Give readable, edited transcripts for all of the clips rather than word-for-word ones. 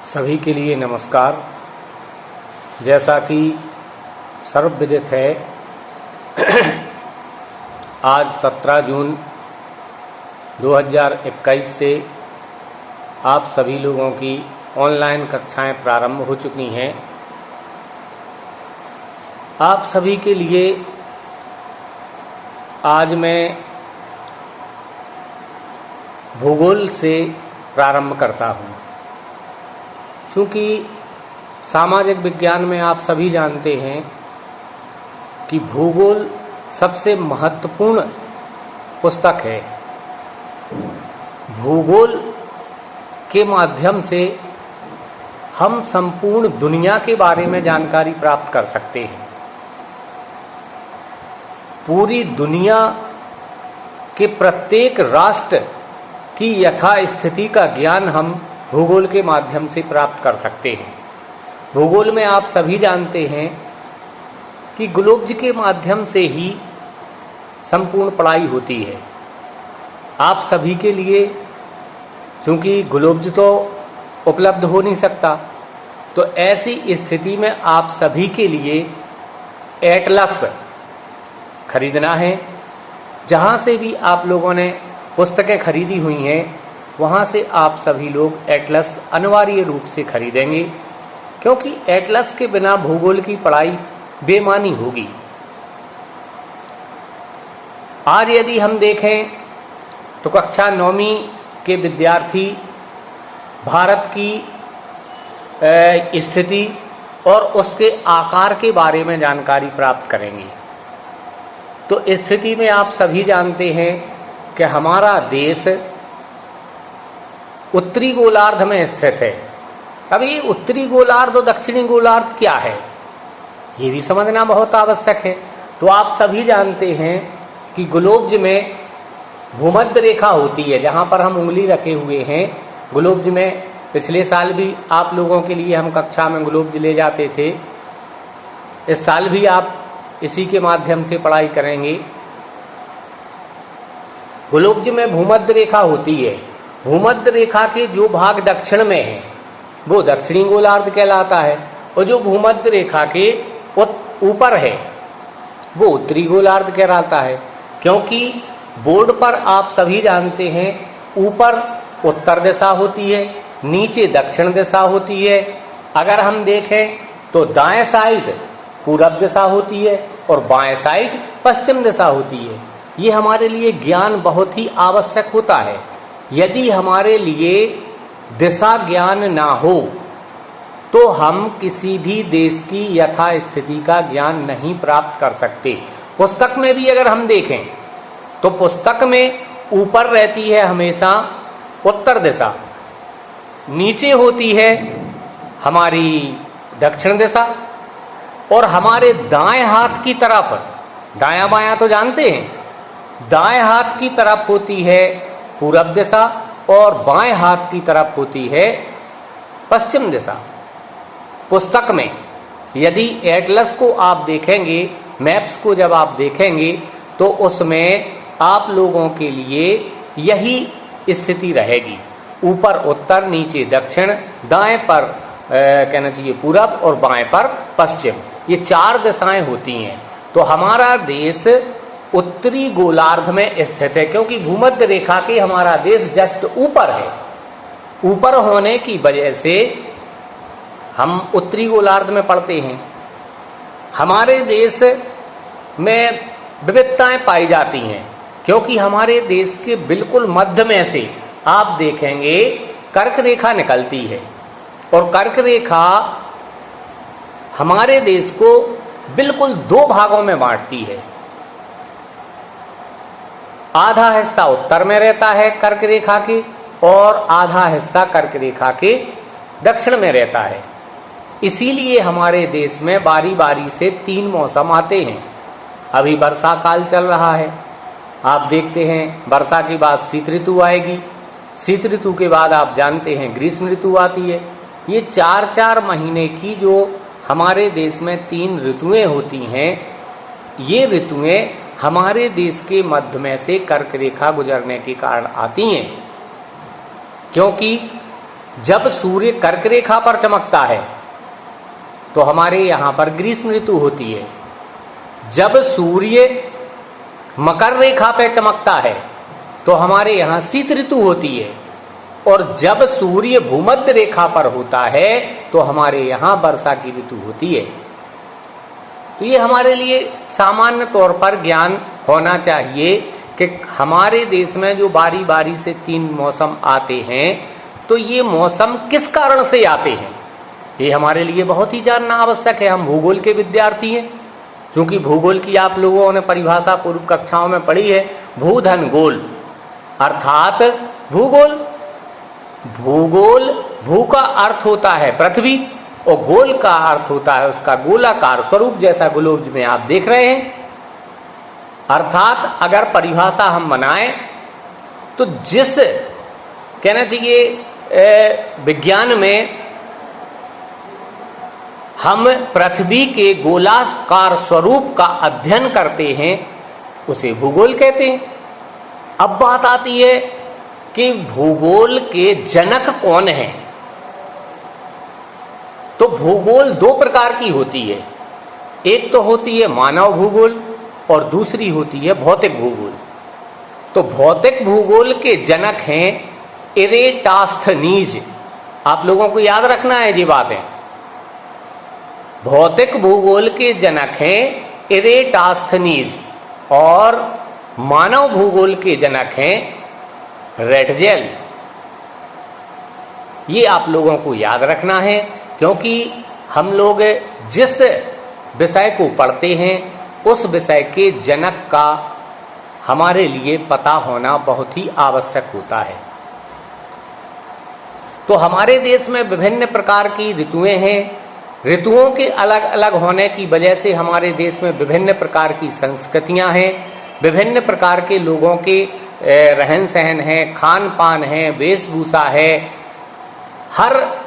सभी के लिए नमस्कार। जैसा कि सर्वविदित है, आज 17 जून 2021 से आप सभी लोगों की ऑनलाइन कक्षाएं प्रारंभ हो चुकी हैं। आप सभी के लिए आज मैं भूगोल से प्रारंभ करता हूं। चूँकि सामाजिक विज्ञान में आप सभी जानते हैं कि भूगोल सबसे महत्वपूर्ण पुस्तक है। भूगोल के माध्यम से हम संपूर्ण दुनिया के बारे में जानकारी प्राप्त कर सकते हैं। पूरी दुनिया के प्रत्येक राष्ट्र की यथास्थिति का ज्ञान हम भूगोल के माध्यम से प्राप्त कर सकते हैं। भूगोल में आप सभी जानते हैं कि ग्लोब्स के माध्यम से ही संपूर्ण पढ़ाई होती है। आप सभी के लिए चूंकि ग्लोब्स तो उपलब्ध हो नहीं सकता, तो ऐसी स्थिति में आप सभी के लिए एटलस खरीदना है। जहाँ से भी आप लोगों ने पुस्तकें खरीदी हुई हैं, वहाँ से आप सभी लोग एटलस अनिवार्य रूप से खरीदेंगे, क्योंकि एटलस के बिना भूगोल की पढ़ाई बेमानी होगी। आज यदि हम देखें तो कक्षा 9वीं के विद्यार्थी भारत की स्थिति और उसके आकार के बारे में जानकारी प्राप्त करेंगे। तो स्थिति में आप सभी जानते हैं कि हमारा देश उत्तरी गोलार्ध में स्थित है। अब ये उत्तरी गोलार्ध और दक्षिणी गोलार्ध क्या है, ये भी समझना बहुत आवश्यक है। तो आप सभी जानते हैं कि ग्लोब्स में भूमध्य रेखा होती है, जहाँ पर हम उंगली रखे हुए हैं। ग्लोब्स में पिछले साल भी आप लोगों के लिए हम कक्षा में ग्लोब्स ले जाते थे। इस साल भी आप इसी के माध्यम से पढ़ाई करेंगे। ग्लोब्स में भूमध्य रेखा होती है। भूमध्य रेखा के जो भाग दक्षिण में है वो दक्षिणी गोलार्ध कहलाता है, और जो भूमध्य रेखा के ऊपर है वो उत्तरी गोलार्ध कहलाता है। क्योंकि बोर्ड पर आप सभी जानते हैं ऊपर उत्तर दिशा होती है, नीचे दक्षिण दिशा होती है। अगर हम देखें तो दाएं साइड पूरब दिशा होती है और बाएं साइड पश्चिम दिशा होती है। ये हमारे लिए ज्ञान बहुत ही आवश्यक होता है। यदि हमारे लिए दिशा ज्ञान ना हो तो हम किसी भी देश की यथास्थिति का ज्ञान नहीं प्राप्त कर सकते। पुस्तक में भी अगर हम देखें तो पुस्तक में ऊपर रहती है हमेशा उत्तर दिशा, नीचे होती है हमारी दक्षिण दिशा, और हमारे दाएं हाथ की तरफ, दायां बायां तो जानते हैं, दाएं हाथ की तरफ होती है पूरब दिशा और बाएं हाथ की तरफ होती है पश्चिम दिशा। पुस्तक में यदि एटलस को आप देखेंगे, मैप्स को जब आप देखेंगे, तो उसमें आप लोगों के लिए यही स्थिति रहेगी। ऊपर उत्तर, नीचे दक्षिण, दाएं पर कहना चाहिए पूरब और बाएं पर पश्चिम, ये 4 दिशाएं होती हैं। तो हमारा देश उत्तरी गोलार्ध में स्थित है, क्योंकि भूमध्य रेखा के हमारा देश जस्ट ऊपर है। ऊपर होने की वजह से हम उत्तरी गोलार्ध में पड़ते हैं। हमारे देश में विविधताएं पाई जाती हैं, क्योंकि हमारे देश के बिल्कुल मध्य में से आप देखेंगे कर्क रेखा निकलती है, और कर्क रेखा हमारे देश को बिल्कुल 2 भागों में बांटती है। आधा हिस्सा उत्तर में रहता है कर्क रेखा के, और आधा हिस्सा कर्क रेखा के दक्षिण में रहता है। इसीलिए हमारे देश में बारी बारी से 3 मौसम आते हैं। अभी वर्षा काल चल रहा है, आप देखते हैं वर्षा के बाद शीत ऋतु आएगी, शीत ऋतु के बाद आप जानते हैं ग्रीष्म ऋतु आती है। ये 4-4 महीने की जो हमारे देश में 3 ऋतुएं होती हैं, ये ऋतुएं हमारे देश के मध्य में से कर्क रेखा गुजरने के कारण आती हैं। क्योंकि जब सूर्य कर्क रेखा पर चमकता है तो हमारे यहाँ पर ग्रीष्म ऋतु होती है। जब सूर्य मकर रेखा पर चमकता है तो हमारे यहाँ शीत ऋतु होती है। और जब सूर्य भूमध्य रेखा पर होता है तो हमारे यहाँ वर्षा की ऋतु होती है। तो ये हमारे लिए सामान्य तौर पर ज्ञान होना चाहिए कि हमारे देश में जो बारी बारी से 3 मौसम आते हैं तो ये मौसम किस कारण से आते हैं, ये हमारे लिए बहुत ही जानना आवश्यक है। हम भूगोल के विद्यार्थी हैं, क्योंकि भूगोल की आप लोगों ने परिभाषा पूर्व कक्षाओं में पढ़ी है, भूधन गोल अर्थात भूगोल। भूगोल, भू का अर्थ होता है पृथ्वी और गोल का अर्थ होता है उसका गोलाकार स्वरूप, जैसा ग्लोब में आप देख रहे हैं। अर्थात अगर परिभाषा हम बनाएं तो जिस कहना चाहिए विज्ञान में हम पृथ्वी के गोलाकार स्वरूप का अध्ययन करते हैं उसे भूगोल कहते हैं। अब बात आती है कि भूगोल के जनक कौन हैं। तो भूगोल 2 प्रकार की होती है, एक तो होती है मानव भूगोल और दूसरी होती है भौतिक भूगोल। तो भौतिक भूगोल के जनक हैं इरेटास्थनीज। आप लोगों को याद रखना है ये बातें। भौतिक भूगोल के जनक हैं इरेटास्थनीज और मानव भूगोल के जनक हैं रेटजेल। ये आप लोगों को याद रखना है, क्योंकि हम लोग जिस विषय को पढ़ते हैं उस विषय के जनक का हमारे लिए पता होना बहुत ही आवश्यक होता है। तो हमारे देश में विभिन्न प्रकार की ऋतुएं हैं। ऋतुओं के अलग अलग होने की वजह से हमारे देश में विभिन्न प्रकार की संस्कृतियां हैं, विभिन्न प्रकार के लोगों के रहन सहन है, खान पान है, वेशभूषा है। हर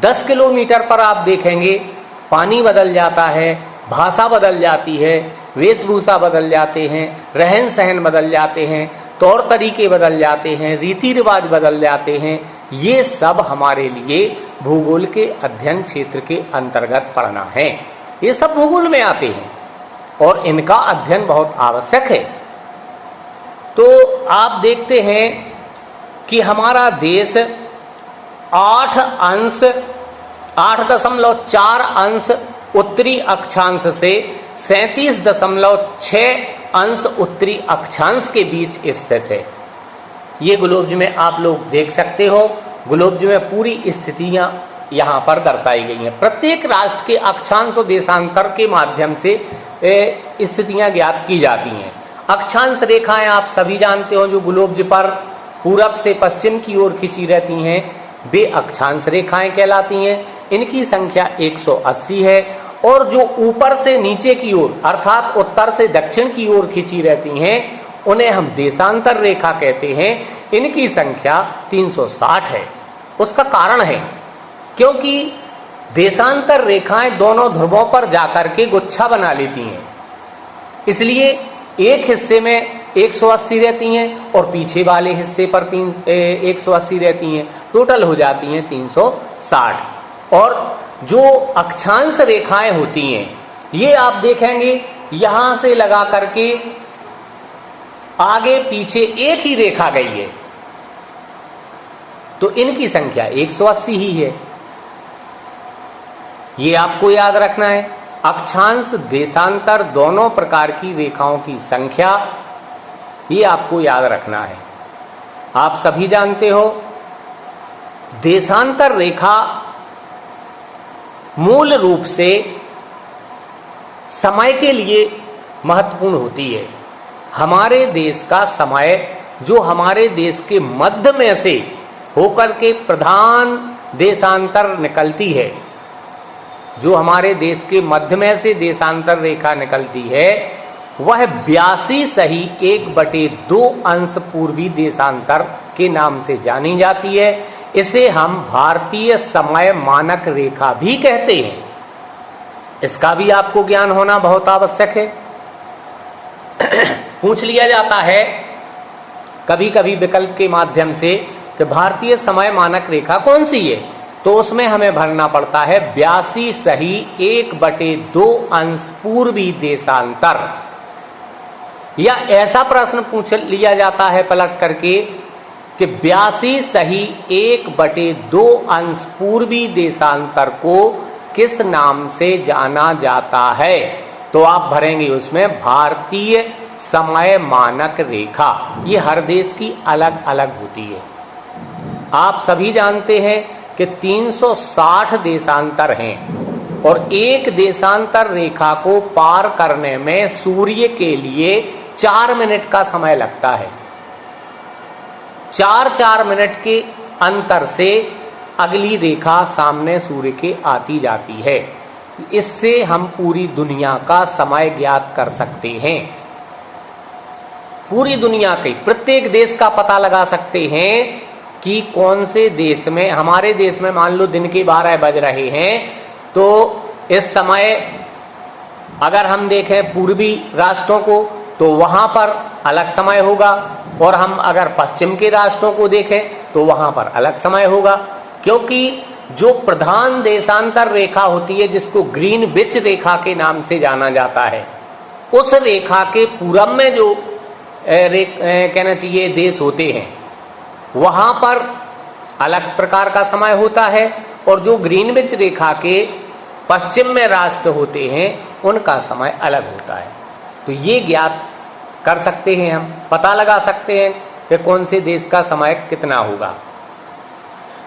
10 किलोमीटर पर आप देखेंगे पानी बदल जाता है, भाषा बदल जाती है, वेशभूषा बदल जाते हैं, रहन सहन बदल जाते हैं, तौर तरीके बदल जाते हैं, रीति रिवाज बदल जाते हैं। ये सब हमारे लिए भूगोल के अध्ययन क्षेत्र के अंतर्गत पढ़ना है। ये सब भूगोल में आते हैं और इनका अध्ययन बहुत आवश्यक है। तो आप देखते हैं कि हमारा देश 8.4 अंश उत्तरी अक्षांश से 37.6 अंश उत्तरी अक्षांश के बीच स्थित है। ये ग्लोब में आप लोग देख सकते हो। ग्लोब में पूरी स्थितियां यहाँ पर दर्शाई गई हैं। प्रत्येक राष्ट्र के अक्षांश और देशांतर के माध्यम से स्थितियां ज्ञात की जाती हैं। अक्षांश रेखाएं आप सभी जानते हो, जो ग्लोब पर पूरब से पश्चिम की ओर खींची रहती हैं, वे अक्षांश रेखाएं कहलाती हैं। इनकी संख्या 180 है। और जो ऊपर से नीचे की ओर अर्थात उत्तर से दक्षिण की ओर खींची रहती हैं उन्हें हम देशांतर रेखा कहते हैं। इनकी संख्या 360 है। उसका कारण है क्योंकि देशांतर रेखाएं दोनों ध्रुवों पर जाकर के गुच्छा बना लेती हैं, इसलिए एक हिस्से में 180 रहती हैं और पीछे वाले हिस्से पर 180 रहती हैं, टोटल हो जाती हैं 360। और जो अक्षांश रेखाएं होती हैं ये आप देखेंगे यहां से लगा करके आगे पीछे एक ही रेखा गई है, तो इनकी संख्या 180 ही है। ये आपको याद रखना है। अक्षांश देशांतर दोनों प्रकार की रेखाओं की संख्या ये आपको याद रखना है। आप सभी जानते हो देशांतर रेखा मूल रूप से समय के लिए महत्वपूर्ण होती है। हमारे देश का समय जो हमारे देश के मध्य में से होकर के प्रधान देशांतर निकलती है, जो हमारे देश के मध्य में से देशांतर रेखा निकलती है वह 82.1/2 अंश पूर्वी देशांतर के नाम से जानी जाती है। इसे हम भारतीय समय मानक रेखा भी कहते हैं। इसका भी आपको ज्ञान होना बहुत आवश्यक है। पूछ लिया जाता है कभी कभी विकल्प के माध्यम से तो भारतीय समय मानक रेखा कौन सी है? तो उसमें हमें भरना पड़ता है 82 सही 1/2 अंश पूर्वी देशांतर। या ऐसा प्रश्न पूछ लिया जाता है पलट करके कि 82 सही 1/2 अंश पूर्वी देशांतर को किस नाम से जाना जाता है? तो आप भरेंगे उसमें भारतीय समय मानक रेखा। ये हर देश की अलग अलग होती है। आप सभी जानते हैं कि 360 देशांतर हैं और एक देशांतर रेखा को पार करने में सूर्य के लिए 4 मिनट का समय लगता है। 4-4 मिनट के अंतर से अगली रेखा सामने सूर्य के आती जाती है। इससे हम पूरी दुनिया का समय ज्ञात कर सकते हैं। पूरी दुनिया के प्रत्येक देश का पता लगा सकते हैं कि कौन से देश में, हमारे देश में मान लो दिन के 12 बज रहे हैं, तो इस समय अगर हम देखें पूर्वी राष्ट्रों को तो वहां पर अलग समय होगा, और हम अगर पश्चिम के राष्ट्रों को देखें तो वहां पर अलग समय होगा। क्योंकि जो प्रधान देशांतर रेखा होती है जिसको ग्रीनविच रेखा के नाम से जाना जाता है, उस रेखा के पूरब में जो कहना चाहिए देश होते हैं वहां पर अलग प्रकार का समय होता है, और जो ग्रीनविच रेखा के पश्चिम में राष्ट्र होते हैं उनका समय अलग होता है। तो ये ज्ञात कर सकते हैं, हम पता लगा सकते हैं कि कौन से देश का समय कितना होगा।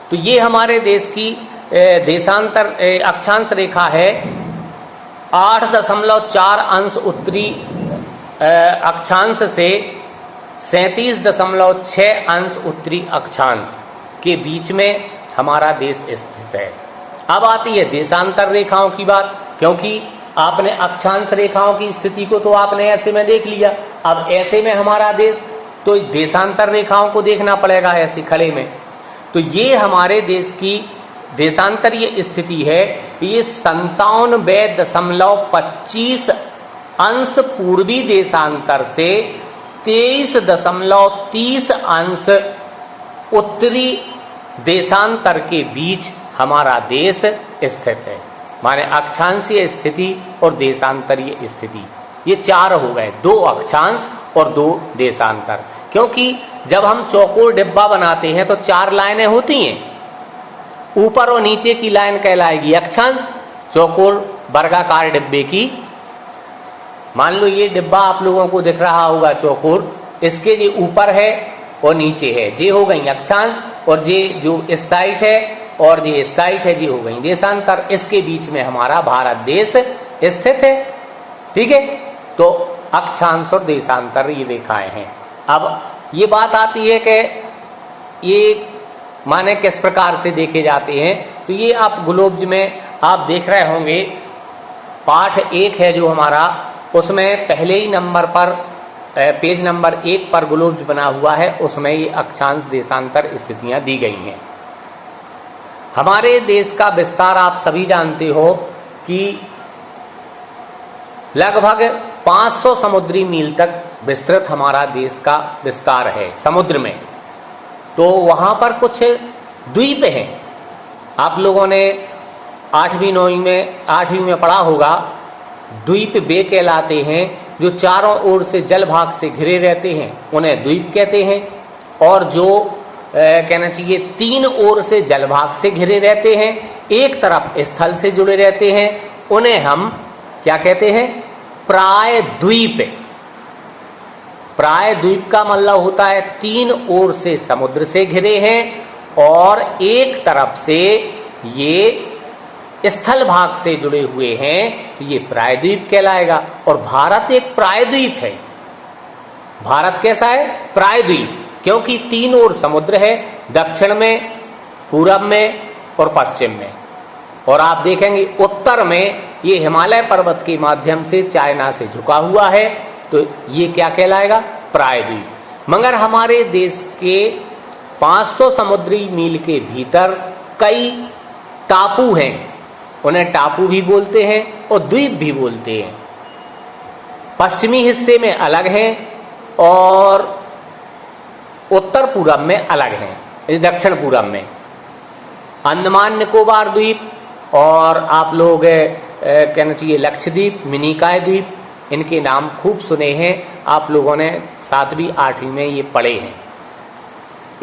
तो ये हमारे देश की देशांतर अक्षांश रेखा है। 8.4 अंश उत्तरी अक्षांश से 37.6 अंश उत्तरी अक्षांश के बीच में हमारा देश स्थित है। अब आती है देशांतर रेखाओं की बात, क्योंकि आपने अक्षांश रेखाओं की स्थिति को तो आपने ऐसे में देख लिया, अब ऐसे में हमारा देश, तो देशांतर रेखाओं को देखना पड़ेगा ऐसे खड़े में। तो ये हमारे देश की देशांतरीय स्थिति है। ये 97.25 अंश पूर्वी देशांतर से 23.30 अंश उत्तरी देशांतर के बीच हमारा देश स्थित है। माने अक्षांशीय स्थिति और देशांतरीय स्थिति, ये 4 हो गए, 2 अक्षांश और 2 देशांतर। क्योंकि जब हम चौकोर डिब्बा बनाते हैं तो 4 लाइनें होती हैं, ऊपर और नीचे की लाइन कहलाएगी अक्षांश चौकोर वर्गाकार डिब्बे की। मान लो ये डिब्बा आप लोगों को दिख रहा होगा चौकोर, इसके ये ऊपर है और नीचे है, ये हो गई अक्षांश, और ये जो इस साइड है और ये इस साइड है, ये हो गई देशांतर। इसके बीच में हमारा भारत देश स्थित है। ठीक है, तो अक्षांश और देशांतर ये रेखाएं हैं। अब ये बात आती है कि ये माने किस प्रकार से देखे जाते हैं। तो ये आप ग्लोब्स में आप देख रहे होंगे, पाठ 1 है जो हमारा, उसमें पहले ही नंबर पर पेज नंबर 1 पर ग्लोब्स बना हुआ है, उसमें ये अक्षांश देशांतर स्थितियां दी गई हैं। हमारे देश का विस्तार आप सभी जानते हो कि लगभग 500 समुद्री मील तक विस्तृत हमारा देश का विस्तार है समुद्र में। तो वहां पर कुछ द्वीप हैं, आप लोगों ने 8वीं में पढ़ा होगा। द्वीप वे कहलाते हैं जो चारों ओर से जल भाग से घिरे रहते हैं, उन्हें द्वीप कहते हैं। और जो कहना चाहिए 3 ओर से जल भाग से घिरे रहते हैं, एक तरफ स्थल से जुड़े रहते हैं, उन्हें हम क्या कहते हैं? प्रायद्वीप। प्रायद्वीप का मतलब होता है 3 ओर से समुद्र से घिरे हैं और एक तरफ से ये स्थल भाग से जुड़े हुए हैं, ये प्रायद्वीप कहलाएगा। और भारत एक प्रायद्वीप है। भारत कैसा है? प्रायद्वीप, क्योंकि 3 ओर समुद्र है, दक्षिण में, पूरब में और पश्चिम में। और आप देखेंगे उत्तर में ये हिमालय पर्वत के माध्यम से चाइना से झुका हुआ है, तो ये क्या कहलाएगा? प्रायद्वीप। मगर हमारे देश के 500 समुद्री मील के भीतर कई टापू हैं, उन्हें टापू भी बोलते हैं और द्वीप भी बोलते हैं। पश्चिमी हिस्से में अलग हैं और उत्तर पूरब में अलग हैं। दक्षिण पूरब में। अंडमान निकोबार द्वीप और आप लोग कहना चाहिए लक्षद्वीप, मिनिकॉय द्वीप, इनके नाम खूब सुने हैं आप लोगों ने 7वीं 8वीं में ये पढ़े हैं।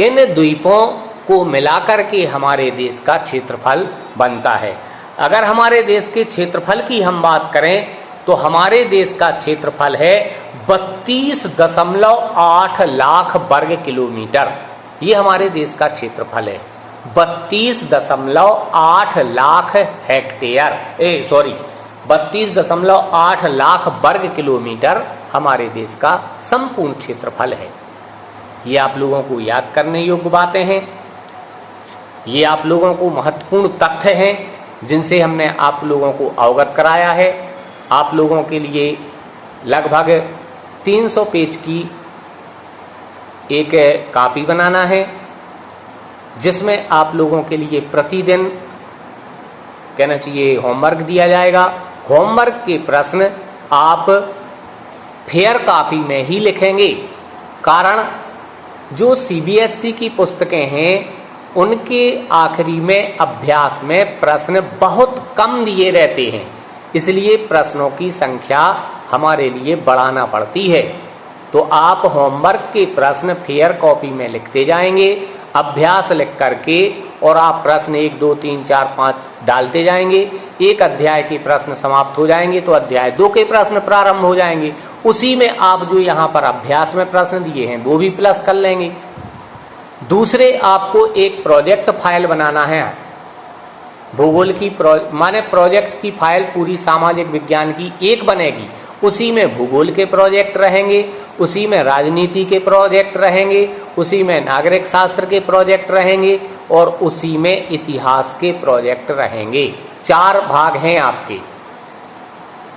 इन द्वीपों को मिलाकर के हमारे देश का क्षेत्रफल बनता है। अगर हमारे देश के क्षेत्रफल की हम बात करें तो हमारे देश का क्षेत्रफल है 32.8 लाख वर्ग किलोमीटर। ये हमारे देश का क्षेत्रफल है 32.8 लाख हेक्टेयर 32.8 लाख वर्ग किलोमीटर हमारे देश का संपूर्ण क्षेत्रफल है। ये आप लोगों को याद करने योग्य बातें हैं, ये आप लोगों को महत्वपूर्ण तथ्य हैं जिनसे हमने आप लोगों को अवगत कराया है। आप लोगों के लिए लगभग 300 पेज की एक कॉपी बनाना है जिसमें आप लोगों के लिए प्रतिदिन कहना चाहिए होमवर्क दिया जाएगा। होमवर्क के प्रश्न आप फेयर कॉपी में ही लिखेंगे, कारण जो सीबीएसई की पुस्तकें हैं उनके आखिरी में अभ्यास में प्रश्न बहुत कम दिए रहते हैं, इसलिए प्रश्नों की संख्या हमारे लिए बढ़ाना पड़ती है। तो आप होमवर्क के प्रश्न फेयर कॉपी में लिखते जाएंगे, अभ्यास लिख करके, और आप प्रश्न 1 2 3 4 5 डालते जाएंगे। एक अध्याय के प्रश्न समाप्त हो जाएंगे तो अध्याय 2 के प्रश्न प्रारंभ हो जाएंगे। उसी में आप जो यहाँ पर अभ्यास में प्रश्न दिए हैं वो भी प्लस कर लेंगे। दूसरे, आपको एक प्रोजेक्ट फाइल बनाना है। भूगोल की माने प्रोजेक्ट की फाइल पूरी सामाजिक विज्ञान की एक बनेगी। उसी में भूगोल के प्रोजेक्ट रहेंगे, उसी में राजनीति के प्रोजेक्ट रहेंगे, उसी में नागरिक शास्त्र के प्रोजेक्ट रहेंगे और उसी में इतिहास के प्रोजेक्ट रहेंगे। 4 भाग हैं आपके।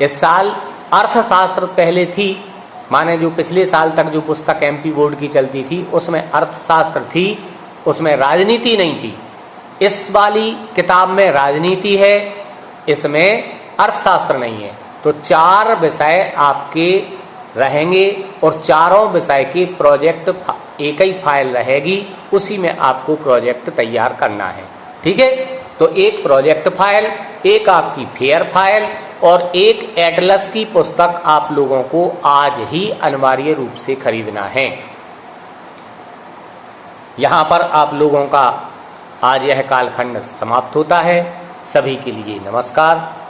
इस साल अर्थशास्त्र पहले थी, माने जो पिछले साल तक जो पुस्तक एमपी बोर्ड की चलती थी उसमें अर्थशास्त्र थी, उसमें राजनीति नहीं थी। इस वाली किताब में राजनीति है, इसमें अर्थशास्त्र नहीं है। तो 4 विषय आपके रहेंगे और चारों विषय के प्रोजेक्ट एक ही फाइल रहेगी, उसी में आपको प्रोजेक्ट तैयार करना है। ठीक है, तो एक प्रोजेक्ट फाइल, एक आपकी फेयर फाइल और एक एटलस की पुस्तक आप लोगों को आज ही अनिवार्य रूप से खरीदना है। यहां पर आप लोगों का आज यह कालखंड समाप्त होता है। सभी के लिए नमस्कार।